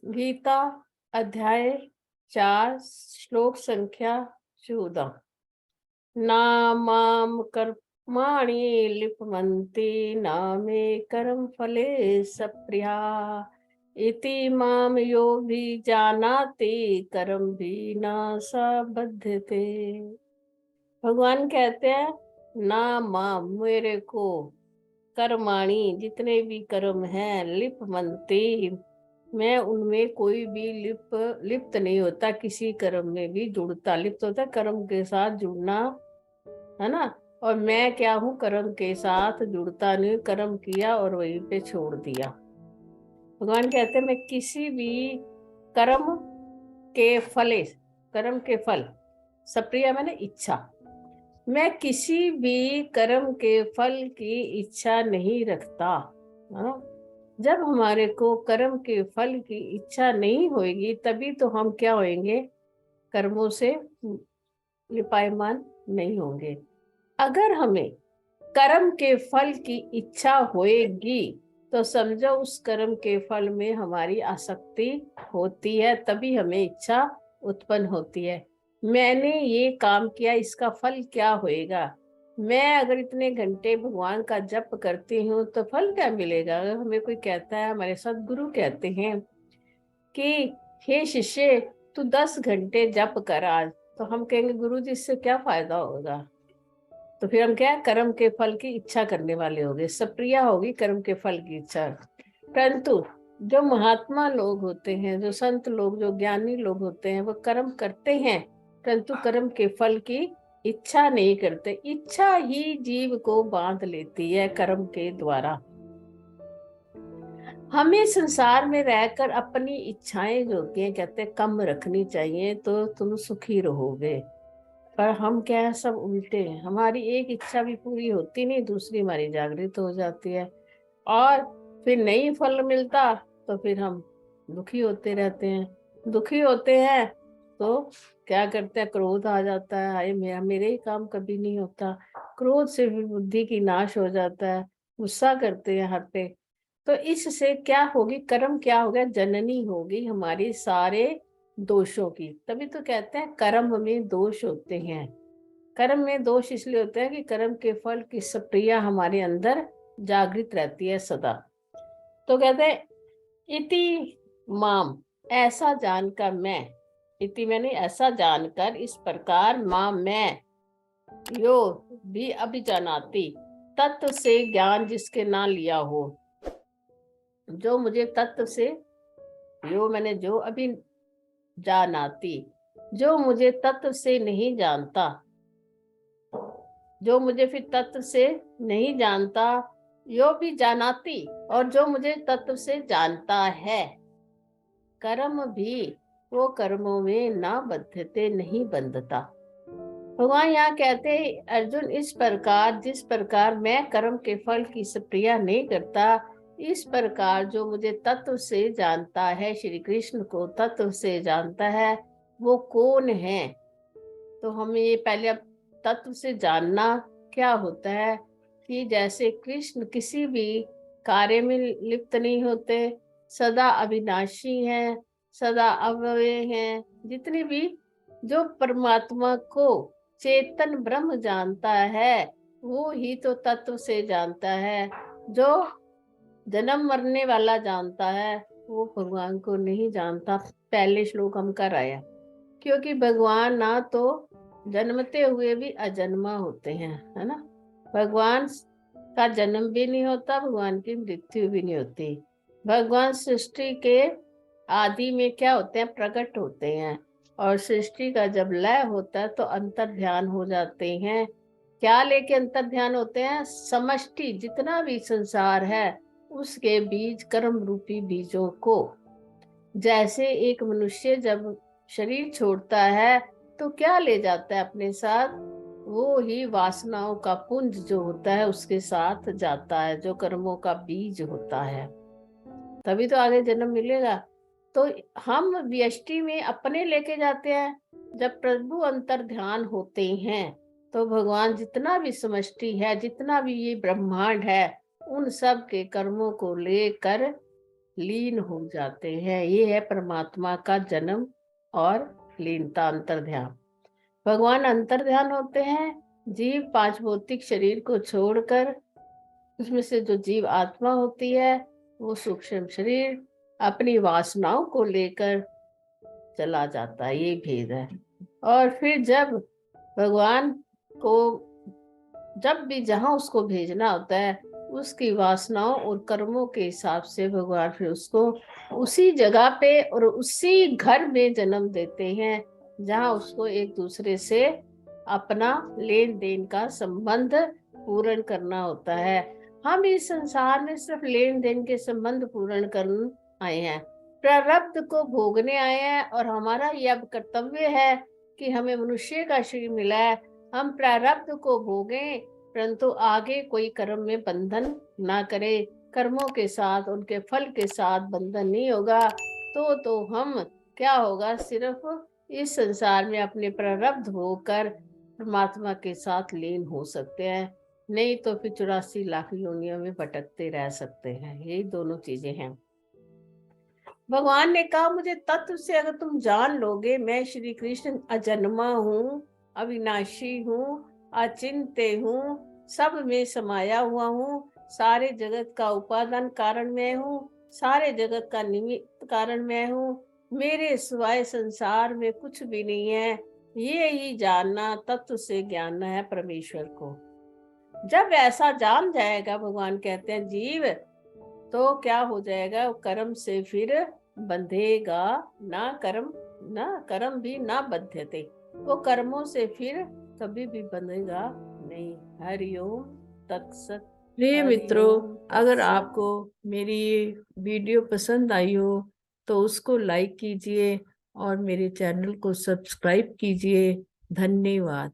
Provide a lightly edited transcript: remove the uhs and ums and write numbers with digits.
गीता अध्याय 4 श्लोक संख्या 14। नामाम कर्माणि लिप्यन्ते न मे कर्म फले सप्रिया इति माम योऽभिजानाति कर्म भी न सबध्यते। भगवान कहते हैं ना माम मेरे को कर्माणि जितने भी कर्म हैं लिप्यन्ते मैं उनमें कोई भी लिप्त नहीं होता, किसी कर्म में भी जुड़ता। लिप्त होता है कर्म के साथ जुड़ना, है ना। और मैं क्या हूँ, कर्म के साथ जुड़ता नहीं, कर्म किया और वहीं पे छोड़ दिया। भगवान कहते हैं मैं किसी भी कर्म के फल सप्रिया मैंने इच्छा, मैं किसी भी कर्म के फल की इच्छा नहीं रखता। जब हमारे को कर्म के फल की इच्छा नहीं होगी तभी तो हम क्या होंगे, कर्मों से लिपायमान नहीं होंगे। अगर हमें कर्म के फल की इच्छा होएगी तो समझो उस कर्म के फल में हमारी आसक्ति होती है, तभी हमें इच्छा उत्पन्न होती है। मैंने ये काम किया, इसका फल क्या होएगा। मैं अगर इतने घंटे भगवान का जप करती हूँ तो फल क्या मिलेगा। अगर हमें कोई कहता है, हमारे सदगुरु कहते हैं कि हे शिष्य तू 10 घंटे जप कर आज, तो हम कहेंगे गुरु जी इससे क्या फायदा होगा। तो फिर हम क्या है, कर्म के फल की इच्छा करने वाले हो गए, सप्रिया होगी कर्म के फल की इच्छा। परंतु जो महात्मा लोग होते हैं, जो संत लोग, जो ज्ञानी लोग होते हैं, वो कर्म करते हैं परंतु कर्म के फल की इच्छा नहीं करते। इच्छा ही जीव को बांध लेती है कर्म के द्वारा। हमें संसार में रहकर अपनी इच्छाएं जो होती हैं, कहते हैं कम रखनी चाहिए तो तुम सुखी रहोगे। पर हम क्या है, सब उल्टे हैं। हमारी एक इच्छा भी पूरी होती नहीं, दूसरी हमारी जागृत हो जाती है और फिर नहीं फल मिलता तो फिर हम दुखी होते रहते हैं। दुखी होते हैं तो क्या करते हैं, क्रोध आ जाता है, हाय मेरे ही काम कभी नहीं होता। क्रोध से भी बुद्धि की नाश हो जाता है, गुस्सा करते हैं हर पे। तो इससे क्या होगी, कर्म क्या हो गया, जननी होगी हमारी सारे दोषों की। तभी तो कहते हैं कर्म में दोष होते हैं। कर्म में दोष इसलिए होते हैं कि कर्म के फल की सप्रिया हमारे अंदर जागृत रहती है सदा। तो कहते हैं इति माम, ऐसा जानकर मैं, इति मैंने ऐसा जानकर, इस प्रकार माम मैं, यो भी अभिजानाति, तत्व से ज्ञान जिसके ना लिया हो, जो मुझे तत्व से, यो मैंने जो, अभी जानाती जो मुझे तत्व से नहीं जानता, जो मुझे फिर तत्व से नहीं जानता, यो भी जानाती और जो मुझे तत्व से जानता है, कर्म भी वो कर्मों में ना बद्धते, नहीं बंधता। भगवान यहाँ कहते हैं अर्जुन, इस प्रकार जिस प्रकार मैं कर्म के फल की सप्रिया नहीं करता, इस प्रकार जो मुझे तत्व से जानता है, श्री कृष्ण को तत्व से जानता है, वो कौन है। तो हमें ये पहले अब तत्व से जानना क्या होता है कि जैसे कृष्ण किसी भी कार्य में लिप्त नहीं होते, सदा अविनाशी हैं, सदा अव्यय हैं। जितनी भी जो परमात्मा को चेतन ब्रह्म जानता है वो ही तो तत्व से जानता है। जो जन्म मरने वाला जानता है वो भगवान को नहीं जानता। पहले श्लोक हम कर आया, क्योंकि भगवान ना तो जन्मते हुए भी अजन्मा होते हैं, है ना। भगवान का जन्म भी नहीं होता, भगवान की मृत्यु भी नहीं होती। भगवान सृष्टि के आदि में क्या होते हैं, प्रकट होते हैं, और सृष्टि का जब लय होता है तो अंतर ध्यान हो जाते हैं। क्या लेके अंतर ध्यान होते हैं, समष्टि जितना भी संसार है उसके बीज, कर्म रूपी बीजों को। जैसे एक मनुष्य जब शरीर छोड़ता है तो क्या ले जाता है अपने साथ, वो ही वासनाओं का पुंज जो होता है उसके साथ जाता है, जो कर्मों का बीज होता है। तभी तो आगे जन्म मिलेगा। तो हम व्यष्टि में अपने लेके जाते हैं। जब प्रभु अंतर ध्यान होते हैं तो भगवान जितना भी समष्टि है, जितना भी ये ब्रह्मांड है, उन सब के कर्मों को लेकर लीन हो जाते हैं। ये है परमात्मा का जन्म और लीनता, अंतर्ध्यान। भगवान अंतर्ध्यान होते हैं। जीव पांच भौतिक शरीर को छोड़कर, उसमें से जो जीव आत्मा होती है वो सूक्ष्म शरीर अपनी वासनाओं को लेकर चला जाता है। ये भेद है। और फिर जब भगवान को, जब भी जहां उसको भेजना होता है, उसकी वासनाओं और कर्मों के हिसाब से भगवान फिर उसको उसी जगह पे और उसी घर में जन्म देते हैं जहां उसको एक दूसरे से अपना लेन देन का संबंध पूर्ण करना होता है। हम इस संसार में सिर्फ लेन देन के संबंध पूर्ण करने आए हैं, प्रारब्ध को भोगने आए हैं। और हमारा यह अब कर्तव्य है कि हमें मनुष्य का शरीर मिला है, हम प्रारब्ध को भोगें, परंतु आगे कोई कर्म में बंधन ना करे। कर्मों के साथ, उनके फल के साथ बंधन नहीं होगा तो हम क्या होगा, सिर्फ इस संसार में अपने प्रारब्ध होकर परमात्मा के साथ लीन हो सकते हैं। नहीं तो फिर 84 लाख योनियों में भटकते रह सकते हैं। यही दोनों चीजें हैं। भगवान ने कहा, मुझे तत्व से अगर तुम जान लोगे, मैं श्री कृष्ण अजन्मा हूँ, अविनाशी हूँ, अचिंत्य हूँ, सब में समाया हुआ हूँ, सारे जगत का उपादान कारण मैं हूँ, सारे जगत का निमित्त कारण मैं हूँ, मेरे सिवाय संसार में कुछ भी नहीं है। ये ही जानना, तत्व से जानना है परमेश्वर को। जब ऐसा जान जाएगा, भगवान कहते हैं जीव, तो क्या हो जाएगा, कर्म से फिर बंधेगा ना। कर्म भी ना बंधते, वो कर्मों से फिर कभी भी बंधेगा नहीं। हरिओम तत्सत। प्रिय मित्रों, हरिओम अगर तत्सत। आपको मेरी ये वीडियो पसंद आई हो तो उसको लाइक कीजिए और मेरे चैनल को सब्सक्राइब कीजिए। धन्यवाद।